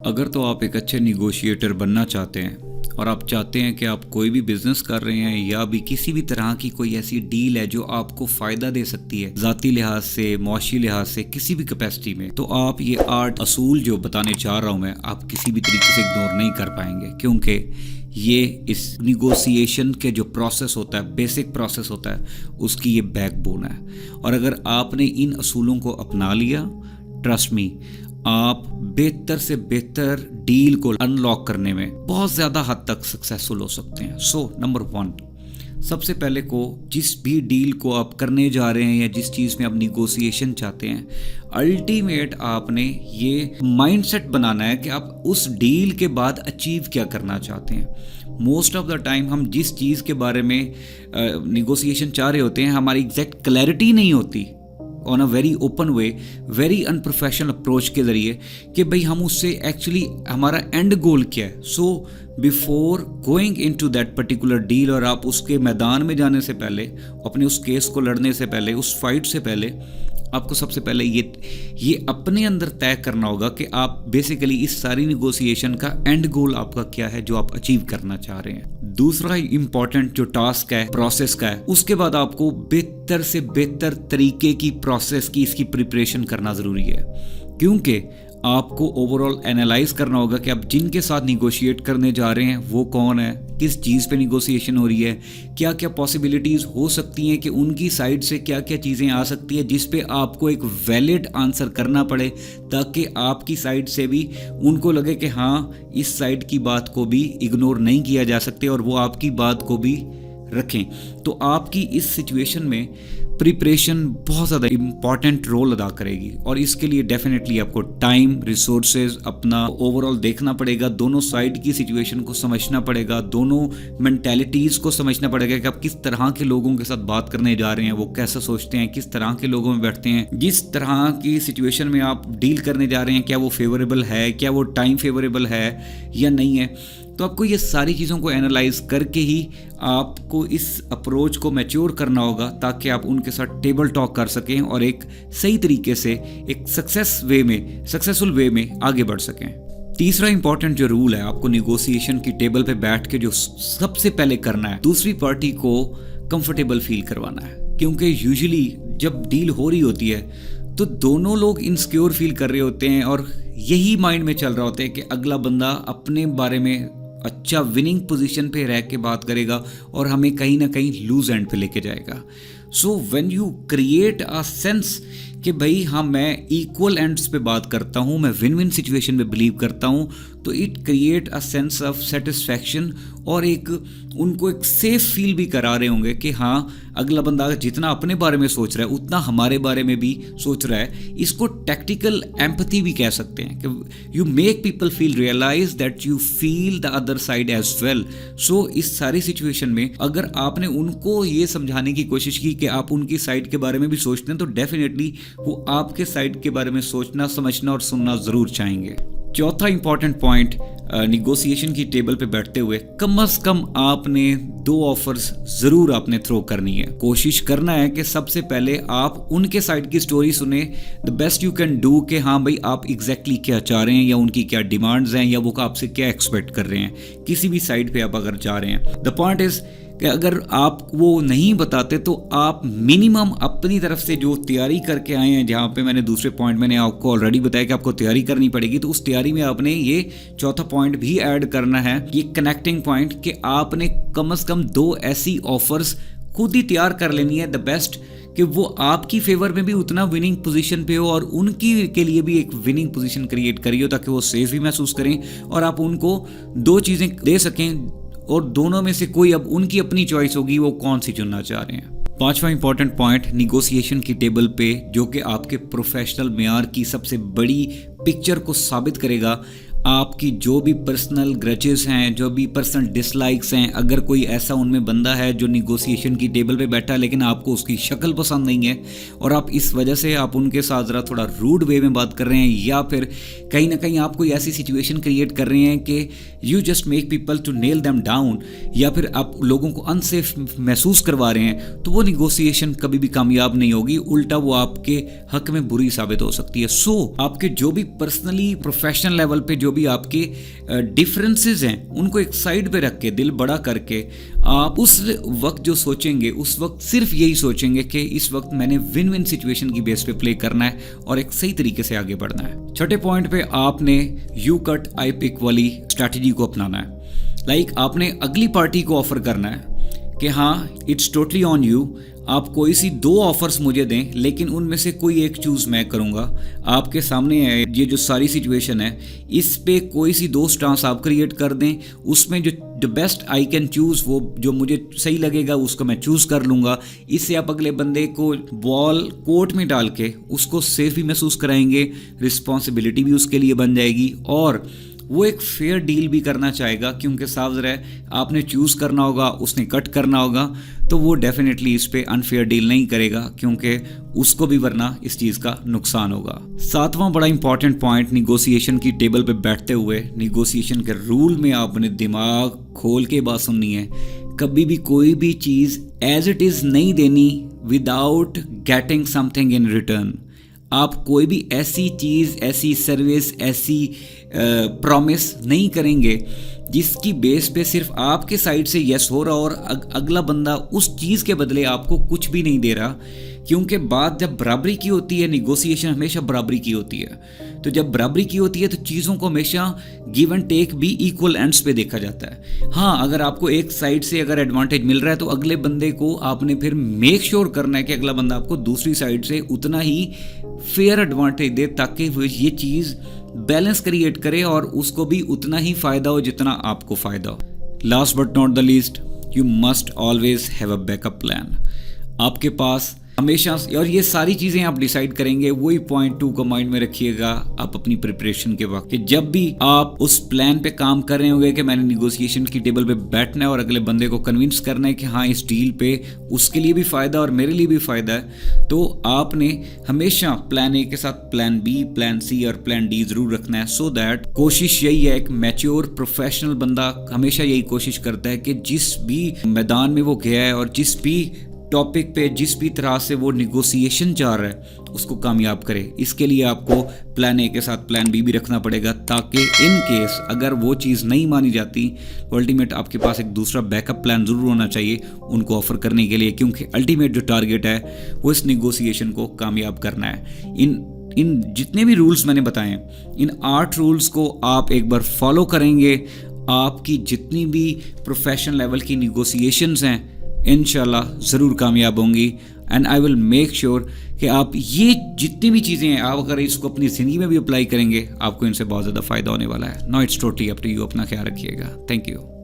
अगर तो आप एक अच्छे निगोशिएटर बनना चाहते हैं और आप चाहते हैं कि आप कोई भी बिजनेस कर रहे हैं या भी किसी भी तरह की कोई ऐसी डील है जो आपको फायदा दे सकती है ज़ाती लिहाज से, मुआशी लिहाज से, किसी भी कैपेसिटी में, तो आप ये 8 असूल जो बताने चाह रहा हूँ मैं, आप किसी भी तरीके से इग्नोर नहीं कर पाएंगे, क्योंकि ये इस निगोशिएशन के जो प्रोसेस होता है, बेसिक प्रोसेस होता है, उसकी ये बैकबोन है। और अगर आपने इन असूलों को अपना लिया, ट्रस्ट मी, आप बेहतर से बेहतर डील को अनलॉक करने में बहुत ज़्यादा हद तक सक्सेसफुल हो सकते हैं। सो नंबर 1, सबसे पहले को जिस भी डील को आप करने जा रहे हैं या जिस चीज़ में आप निगोशिएशन चाहते हैं, अल्टीमेट आपने ये माइंडसेट बनाना है कि आप उस डील के बाद अचीव क्या करना चाहते हैं। मोस्ट ऑफ द टाइम हम जिस चीज़ के बारे में निगोशिएशन चाह रहे होते हैं, हमारी एग्जैक्ट क्लैरिटी नहीं होती on a very open way, very unprofessional approach के ज़रिए कि भाई हम उससे एक्चुअली हमारा एंड गोल क्या है। So before going into that particular deal, और आप उसके मैदान में जाने से पहले, अपने उस केस को लड़ने से पहले, उस फाइट से पहले, आपको सबसे पहले ये अपने अंदर तय करना होगा कि आप बेसिकली इस सारी निगोशिएशन का एंड गोल आपका क्या है जो आप अचीव करना चाह रहे हैं। दूसरा इंपॉर्टेंट जो टास्क है प्रोसेस का है, उसके बाद आपको बेहतर से बेहतर तरीके की प्रोसेस की इसकी प्रिपरेशन करना ज़रूरी है, क्योंकि आपको ओवरऑल एनालाइज करना होगा कि आप जिनके साथ निगोशिएट करने जा रहे हैं वो कौन है, किस चीज़ पे निगोशिएशन हो रही है, क्या क्या पॉसिबिलिटीज़ हो सकती हैं कि उनकी साइड से क्या क्या चीज़ें आ सकती है जिस पे आपको एक वैलिड आंसर करना पड़े, ताकि आपकी साइड से भी उनको लगे कि हाँ, इस साइड की बात को भी इग्नोर नहीं किया जा सकते और वो आपकी बात को भी रखें। तो आपकी इस सिचुएशन में प्रिपरेशन बहुत ज़्यादा इम्पॉर्टेंट रोल अदा करेगी, और इसके लिए डेफिनेटली आपको टाइम, रिसोर्सेज, अपना ओवरऑल देखना पड़ेगा, दोनों साइड की सिचुएशन को समझना पड़ेगा, दोनों मेंटालिटीज़ को समझना पड़ेगा कि आप किस तरह के लोगों के साथ बात करने जा रहे हैं, वो कैसा सोचते हैं, किस तरह के लोगों में बैठते हैं, जिस तरह की सिचुएशन में आप डील करने जा रहे हैं, क्या वो फेवरेबल है, क्या वो टाइम फेवरेबल है या नहीं है। तो आपको ये सारी चीज़ों को एनालाइज करके ही आपको इस अप्रोच को मैच्योर करना होगा, ताकि आप उनके साथ टेबल टॉक कर सकें और एक सही तरीके से एक सक्सेसफुल वे में आगे बढ़ सकें। तीसरा इंपॉर्टेंट जो रूल है, आपको निगोशिएशन की टेबल पे बैठ के जो सबसे पहले करना है, दूसरी पार्टी को कंफर्टेबल फील करवाना है, क्योंकि यूजुअली जब डील हो रही होती है तो दोनों लोग इनसिक्योर फील कर रहे होते हैं और यही माइंड में चल रहा होता है कि अगला बंदा अपने बारे में अच्छा विनिंग पोजीशन पे रह के बात करेगा और हमें कहीं ना कहीं लूज एंड पे लेके जाएगा। So when you create a sense कि भाई हाँ, मैं इक्वल एंड्स पे बात करता हूँ, मैं विन विन सिचुएशन में बिलीव करता हूँ, तो it create a sense of satisfaction, और एक उनको एक सेफ फील भी करा रहे होंगे कि हाँ, अगला बंदा जितना अपने बारे में सोच रहा है उतना हमारे बारे में भी सोच रहा है। इसको टैक्टिकल एम्पैथी भी कह सकते हैं कि you make people feel realise that you feel the other side as well. So इस सारी सिचुएशन में अगर आपने उनको ये समझाने की कोशिश की कि आप उनकी साइड के बारे में भी सोचते हैं, तो डेफिनेटली वो आपके साइड के बारे में सोचना, समझना और सुनना ज़रूर चाहेंगे। चौथा इंपॉर्टेंट पॉइंट, निगोशिएशन की टेबल पे बैठते हुए कम से कम आपने 2 ऑफर्स ज़रूर आपने थ्रो करनी है। कोशिश करना है कि सबसे पहले आप उनके साइड की स्टोरी सुने, the best you can do, कि हाँ भाई आप एग्जैक्टली क्या चाह रहे हैं या उनकी क्या डिमांड्स हैं या वो आपसे क्या एक्सपेक्ट कर रहे हैं किसी भी साइड पे आप अगर जा रहे हैं। द पॉइंट इज़ कि अगर आप वो नहीं बताते तो आप मिनिमम अपनी तरफ से जो तैयारी करके आए हैं, जहाँ पे मैंने दूसरे पॉइंट मैंने आपको ऑलरेडी बताया कि आपको तैयारी करनी पड़ेगी, तो उस तैयारी में आपने ये चौथा पॉइंट भी ऐड करना है, ये कनेक्टिंग पॉइंट, कि आपने कम से कम 2 ऐसी ऑफर्स खुद ही तैयार कर लेनी है, द बेस्ट, कि वो आपकी फेवर में भी उतना विनिंग पोजीशन पे हो और उनकी के लिए भी एक विनिंग पोजीशन क्रिएट करी हो, ताकि वो सेफ भी महसूस करें और आप उनको 2 चीज़ें दे सकें, और दोनों में से कोई अब उनकी अपनी चॉइस होगी वो कौन सी चुनना चाह रहे हैं। 5वां इंपॉर्टेंट पॉइंट निगोशिएशन की टेबल पे, जो कि आपके प्रोफेशनल मेयार की सबसे बड़ी पिक्चर को साबित करेगा, आपकी जो भी पर्सनल ग्रजेस हैं, जो भी पर्सनल डिसलाइक्स हैं, अगर कोई ऐसा उनमें बंदा है जो निगोशिएशन की टेबल पे बैठा है लेकिन आपको उसकी शक्ल पसंद नहीं है और आप इस वजह से आप उनके साथ ज़रा थोड़ा रूड वे में बात कर रहे हैं, या फिर कहीं ना कहीं आप कोई ऐसी सिचुएशन क्रिएट कर रहे हैं कि you just make people to nail them down, या फिर आप लोगों को अनसेफ महसूस करवा रहे हैं, तो वो निगोशिएशन कभी भी कामयाब नहीं होगी, उल्टा वो आपके हक में बुरी साबित हो सकती है। सो आपके जो भी पर्सनली प्रोफेशनल लेवल पे जो जो भी आपके डिफरेंसेस हैं उनको एक साइड पे रख के, दिल बड़ा करके आप उस वक्त जो सोचेंगे उस वक्त सिर्फ यही सोचेंगे कि इस वक्त मैंने विन विन सिचुएशन की बेस पे प्ले करना है और एक सही तरीके से आगे बढ़ना है। छठे पॉइंट पे आपने यू कट आई पिक वाली स्ट्रैटेजी को अपनाना है। लाइक आपने अगली पार्टी को ऑफर करना है कि हाँ इट्स टोटली ऑन यू, आप कोई सी 2 ऑफर्स मुझे दें लेकिन उनमें से कोई एक चूज़ मैं करूँगा। आपके सामने है ये जो सारी सिचुएशन है, इस पे कोई सी 2 स्टांस आप क्रिएट कर दें, उसमें जो the best I can choose, वो जो मुझे सही लगेगा उसको मैं चूज़ कर लूँगा। इससे आप अगले बंदे को बॉल कोर्ट में डाल के उसको सेफ भी महसूस कराएंगे, रिस्पॉन्सिबिलिटी भी उसके लिए बन जाएगी और वो एक फेयर डील भी करना चाहेगा क्योंकि साफ ज़रा है आपने चूज़ करना होगा, उसने कट करना होगा, तो वो डेफिनेटली इस पे अनफेयर डील नहीं करेगा क्योंकि उसको भी वरना इस चीज़ का नुकसान होगा। 7वां बड़ा इंपॉर्टेंट पॉइंट, निगोशिएशन की टेबल पे बैठते हुए निगोशिएशन के रूल में आपने दिमाग खोल के बात सुननी है। कभी भी कोई भी चीज़ एज इट इज़ नहीं देनी without getting something in return. आप कोई भी ऐसी चीज़, ऐसी सर्विस, ऐसी प्रॉमिस नहीं करेंगे जिसकी बेस पे सिर्फ आपके साइड से यस हो रहा और अगला बंदा उस चीज़ के बदले आपको कुछ भी नहीं दे रहा। क्योंकि बात जब बराबरी की होती है, निगोशिएशन हमेशा बराबरी की होती है। तो जब बराबरी की होती है तो चीज़ों को हमेशा गिव एंड टेक भी इक्वल एंड्स पे देखा जाता है। हाँ, अगर आपको एक साइड से अगर एडवांटेज मिल रहा है तो अगले बंदे को आपने फिर मेक श्योर करना है कि अगला बंदा आपको दूसरी साइड से उतना ही फेयर एडवांटेज दे ताकि वो ये चीज़ बैलेंस क्रिएट करे और उसको भी उतना ही फ़ायदा हो जितना आपको फ़ायदा हो। Last but not the least, you must always have a backup plan. आपके पास हमेशा, और ये सारी चीज़ें आप डिसाइड करेंगे, वही पॉइंट 2 को माइंड में रखिएगा आप अपनी प्रिपरेशन के वक्त, कि जब भी आप उस प्लान पे काम कर रहे होंगे कि मैंने निगोशिएशन की टेबल पे बैठना है और अगले बंदे को कन्विंस करना है कि हाँ इस डील पे उसके लिए भी फ़ायदा और मेरे लिए भी फ़ायदा है, तो आपने हमेशा प्लान ए के साथ प्लान बी, प्लान सी और प्लान डी ज़रूर रखना है। सो दैट कोशिश यही है, एक मैच्योर प्रोफेशनल बंदा हमेशा यही कोशिश करता है कि जिस भी मैदान में वो गया है और जिस भी टॉपिक पे, जिस भी तरह से वो निगोशिएशन जा रहा है उसको कामयाब करे। इसके लिए आपको प्लान ए के साथ प्लान बी भी रखना पड़ेगा ताकि इन केस अगर वो चीज़ नहीं मानी जाती तो अल्टीमेट आपके पास एक दूसरा बैकअप प्लान ज़रूर होना चाहिए उनको ऑफर करने के लिए, क्योंकि अल्टीमेट जो टारगेट है वो इस निगोशिएशन को कामयाब करना है। इन जितने भी रूल्स मैंने बताए हैं, इन 8 रूल्स को आप एक बार फॉलो करेंगे, आपकी जितनी भी प्रोफेशनल लेवल की निगोशिएशंस हैं इंशाल्लाह ज़रूर कामयाब होंगी। And I will make sure कि आप ये जितनी भी चीज़ें हैं आप अगर इसको अपनी ज़िंदगी में भी अप्लाई करेंगे आपको इनसे बहुत ज़्यादा फ़ायदा होने वाला है। No it's totally up to you. अपना ख्याल रखिएगा। Thank you.